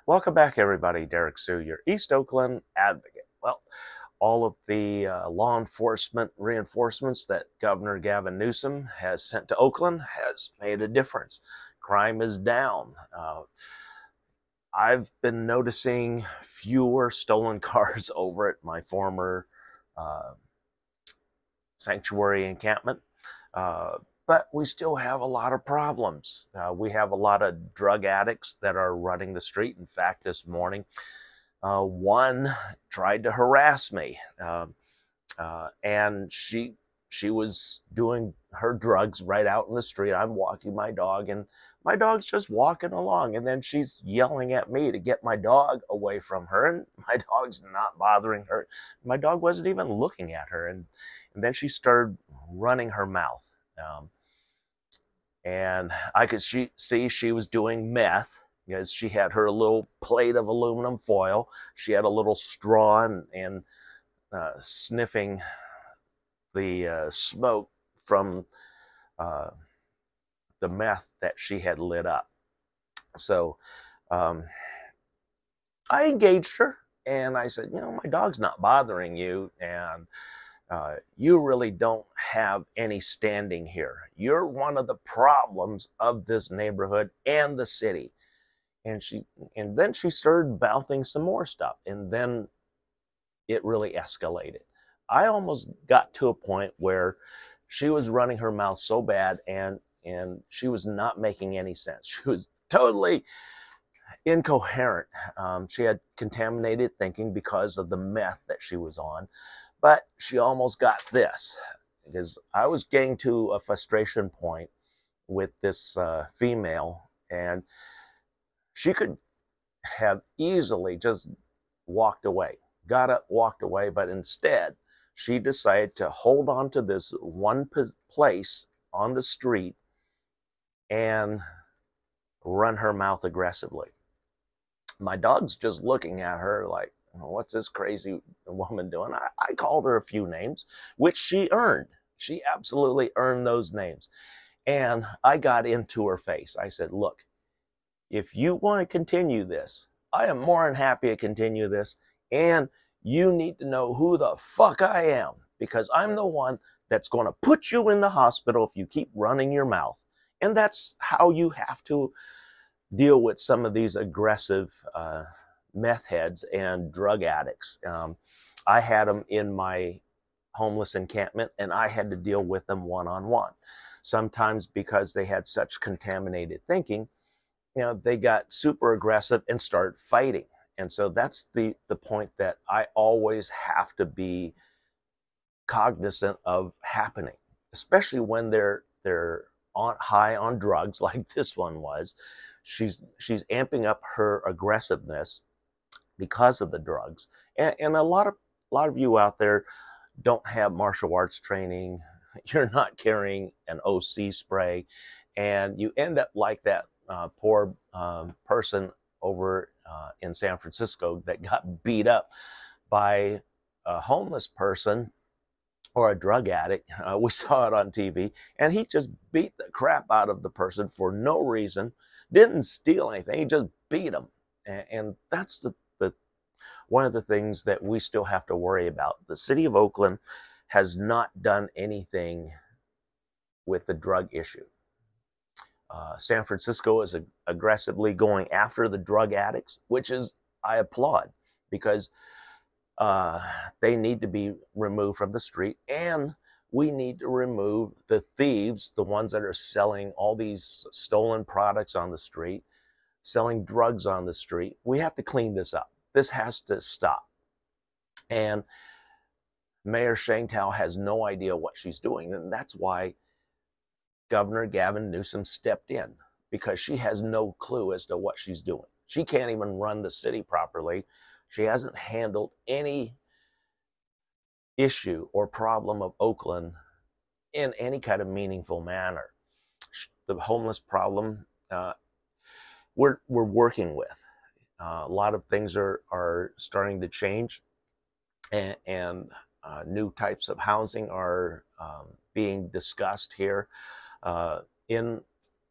Welcome back, everybody. Derrick Soo, your East Oakland advocate. Well, all of the law enforcement reinforcements that Governor Gavin Newsom has sent to Oakland has made a difference. Crime is down. I've been noticing fewer stolen cars over at my former uh, sanctuary encampment. Uh, but we still have a lot of problems. We have a lot of drug addicts that are running the street. In fact, this morning, one tried to harass me, and she was doing her drugs right out in the street. I'm walking my dog, and my dog's just walking along, and then she's yelling at me to get my dog away from her, and my dog's not bothering her. My dog wasn't even looking at her, and then she started running her mouth. Um, and I could see she was doing meth because she had her little plate of aluminum foil. She had a little straw and sniffing the smoke from uh, the meth that she had lit up. So um, I engaged her and I said, my dog's not bothering you, and you really don't have any standing here. You're one of the problems of this neighborhood and the city. And then she started mouthing some more stuff, and then it really escalated. I almost got to a point where she was running her mouth so bad, and she was not making any sense. She was totally incoherent. She had contaminated thinking because of the meth that she was on. But she almost got this, because I was getting to a frustration point with this female, and she could have easily just walked away, got up, walked away, but instead she decided to hold on to this one place on the street and run her mouth aggressively. My dog's just looking at her like, what's this crazy woman doing? I called her a few names, which she earned. She absolutely earned those names. And I got into her face. I said, look, if you want to continue this, I am more than happy to continue this. And you need to know who the fuck I am, because I'm the one that's going to put you in the hospital if you keep running your mouth. And that's how you have to deal with some of these aggressive meth heads and drug addicts. I had them in my homeless encampment, and I had to deal with them one-on-one. Sometimes because they had such contaminated thinking, they got super aggressive and started fighting. And so that's the point that I always have to be cognizant of happening, especially when they're on high on drugs like this one was. She's amping up her aggressiveness because of the drugs. And a lot of you out there don't have martial arts training. You're not carrying an OC spray, and you end up like that poor person over in San Francisco that got beat up by a homeless person or a drug addict. We saw it on TV, and he just beat the crap out of the person for no reason. Didn't steal anything. He just beat him, and that's the one of the things that we still have to worry about. The city of Oakland has not done anything with the drug issue. San Francisco is aggressively going after the drug addicts, which is, I applaud, because they need to be removed from the street, and we need to remove the thieves, the ones that are selling all these stolen products on the street, selling drugs on the street. We have to clean this up. This has to stop. And Mayor Shantel has no idea what she's doing, and that's why Governor Gavin Newsom stepped in, because she has no clue as to what she's doing. She can't even run the city properly. She hasn't handled any issue or problem of Oakland in any kind of meaningful manner. The homeless problem, we're working with. A lot of things are starting to change, and new types of housing are being discussed here in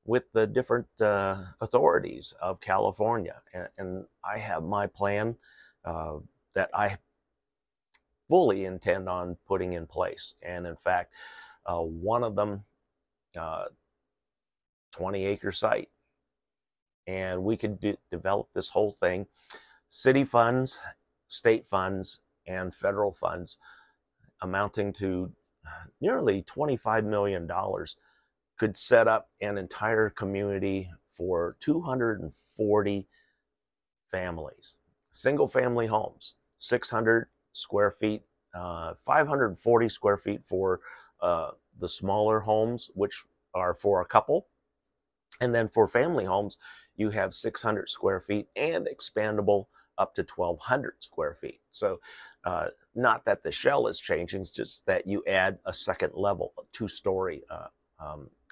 with the different authorities of California. And I have my plan that I fully intend on putting in place. And in fact, one of them, 20-acre site, and we could develop this whole thing. City funds, state funds, and federal funds amounting to nearly $25 million could set up an entire community for 240 families, single family homes, 600 square feet, 540 square feet for the smaller homes, which are for a couple. And then for family homes, you have 600 square feet and expandable up to 1,200 square feet. So not that the shell is changing, it's just that you add a second level, a two-story, a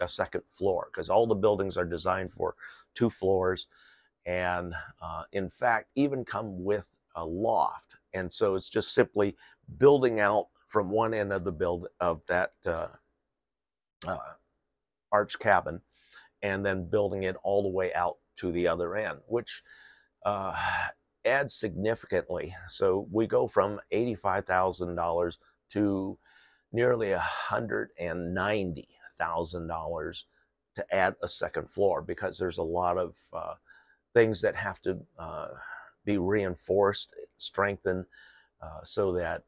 second floor, because all the buildings are designed for 2 floors, and in fact even come with a loft. And so it's just simply building out from one end of the build of that arch cabin, and then building it all the way out to the other end, which adds significantly. So we go from $85,000 to nearly $190,000 to add a second floor, because there's a lot of things that have to be reinforced, strengthened, so that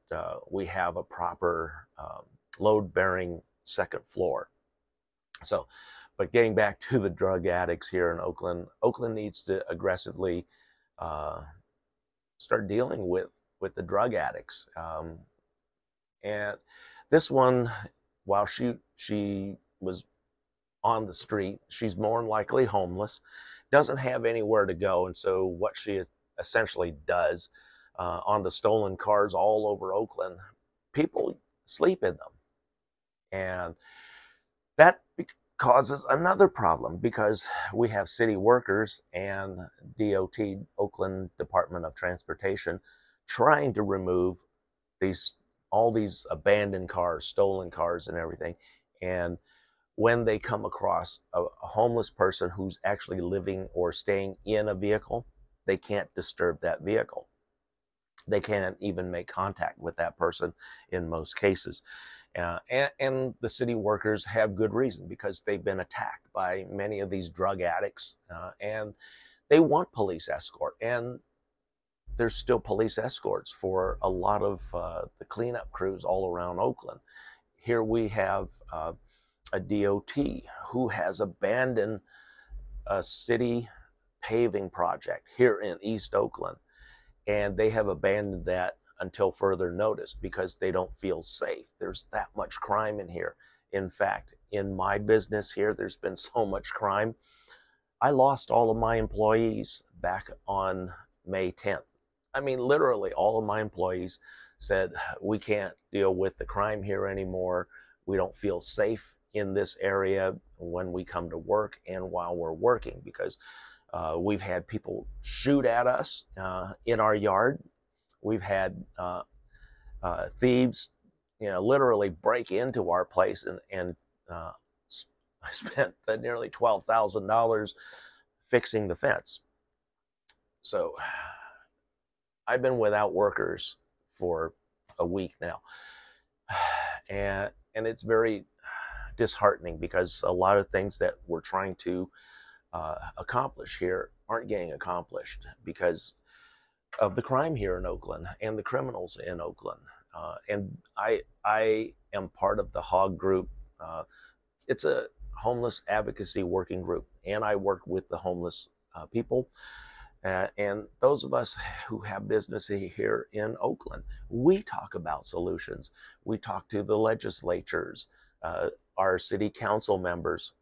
we have a proper load-bearing second floor. So, but getting back to the drug addicts here in Oakland, Oakland needs to aggressively start dealing with the drug addicts. And this one, while she was on the street, she's more than likely homeless, doesn't have anywhere to go. And so what she essentially does on the stolen cars all over Oakland, people sleep in them. And that causes another problem, because we have city workers and DOT, Oakland Department of Transportation, trying to remove all these abandoned cars, stolen cars and everything. And when they come across a homeless person who's actually living or staying in a vehicle, they can't disturb that vehicle. They can't even make contact with that person in most cases. And the city workers have good reason, because they've been attacked by many of these drug addicts, and they want police escort. And there's still police escorts for a lot of the cleanup crews all around Oakland. Here we have a DOT who has abandoned a city paving project here in East Oakland, and they have abandoned that until further notice, because they don't feel safe. There's that much crime in here. In fact, in my business here, there's been so much crime. I lost all of my employees back on May 10th. I mean, literally all of my employees said, we can't deal with the crime here anymore. We don't feel safe in this area when we come to work and while we're working, because we've had people shoot at us in our yard. We've had thieves, literally break into our place, and I spent nearly $12,000 fixing the fence. So I've been without workers for a week now, and it's very disheartening, because a lot of things that we're trying to accomplish here aren't getting accomplished because of the crime here in Oakland and the criminals in Oakland. And I am part of the HOG group. It's a homeless advocacy working group, and I work with the homeless people. And those of us who have business here in Oakland, we talk about solutions. We talk to the legislatures, our city council members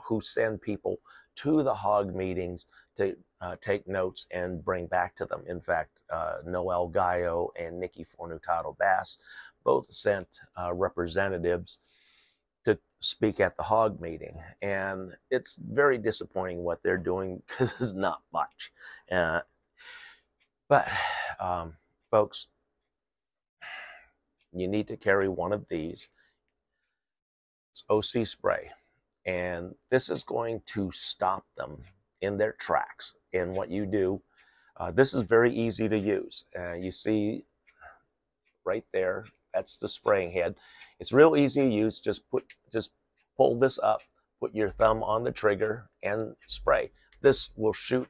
who send people to the HOG meetings to take notes and bring back to them. In fact, Noel Gallo and Nikki Fornutato Bass both sent representatives to speak at the HOG meeting. And it's very disappointing what they're doing, because it's not much. But folks, you need to carry one of these. It's OC spray. And this is going to stop them in their tracks. And what you do, this is very easy to use. You see right there, that's the spraying head. It's real easy to use. Just pull this up, put your thumb on the trigger, and spray. This will shoot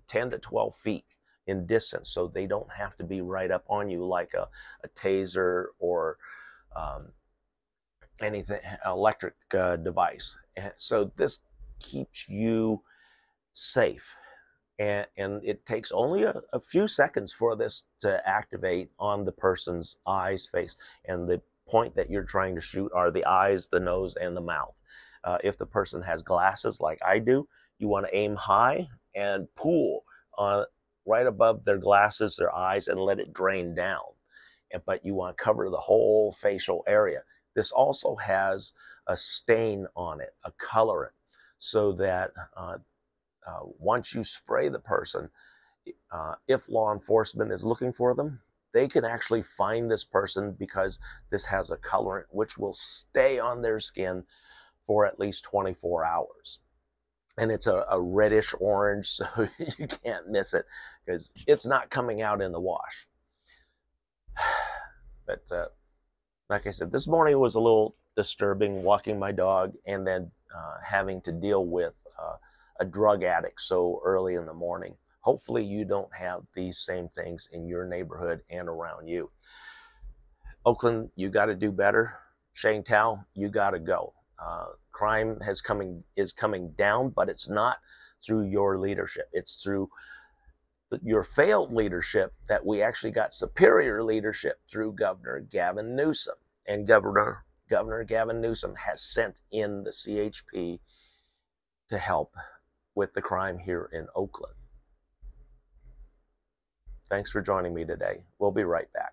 10 to 12 feet in distance, so they don't have to be right up on you like a taser or anything electric device. And so this keeps you safe. And it takes only a few seconds for this to activate on the person's eyes, face, and the point that you're trying to shoot are the eyes, the nose, and the mouth. If the person has glasses like I do, you want to aim high and pull right above their glasses, their eyes, and let it drain down. But you want to cover the whole facial area. This also has a stain on it, a colorant, so that once you spray the person, if law enforcement is looking for them, they can actually find this person because this has a colorant which will stay on their skin for at least 24 hours. And it's a reddish orange, so you can't miss it because it's not coming out in the wash. But like I said, this morning was a little disturbing, walking my dog and then having to deal with a drug addict so early in the morning. Hopefully you don't have these same things in your neighborhood and around you. Oakland, you got to do better. Shanghai, you got to go. Crime is coming down, but it's not through your leadership. It's through your failed leadership that we actually got superior leadership through Governor Gavin Newsom. And Governor Gavin Newsom has sent in the CHP to help with the crime here in Oakland. Thanks for joining me today. We'll be right back.